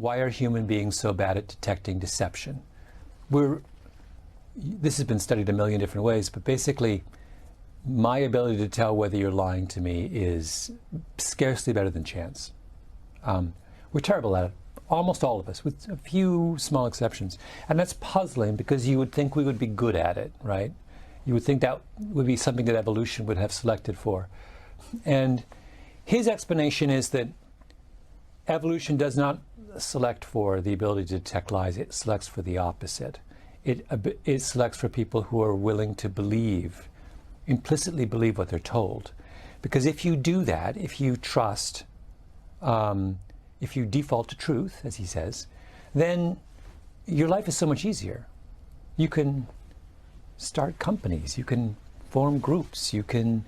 why are human beings so bad at detecting deception? This has been studied a million different ways, but basically, my ability to tell whether you're lying to me is scarcely better than chance. We're terrible at it, almost all of us, with a few small exceptions. And that's puzzling because you would think we would be good at it, right? You would think that would be something that evolution would have selected for. And his explanation is that evolution does not select for the ability to detect lies, it selects for the opposite. It selects for people who are willing to believe, implicitly believe what they're told. Because if you do that, if you trust, if you default to truth, as he says, then your life is so much easier. You can start companies, you can form groups, you can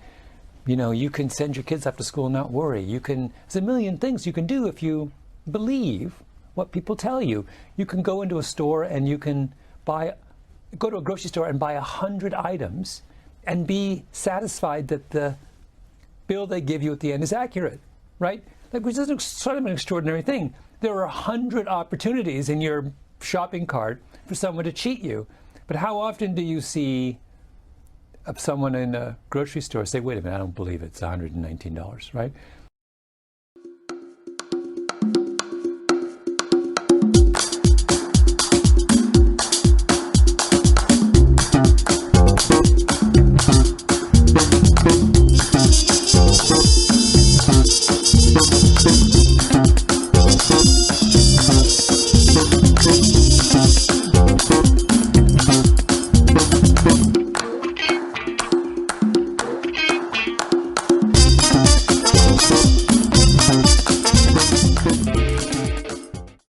send your kids off to school and not worry. There's a million things you can do if you believe what people tell you. You can go into a store and you can go to a grocery store and buy 100 items and be satisfied that the bill they give you at the end is accurate, right? Which is sort of an extraordinary thing. There are 100 opportunities in your shopping cart for someone to cheat you. But how often do you see someone in a grocery store say, wait a minute, I don't believe it's $119, right?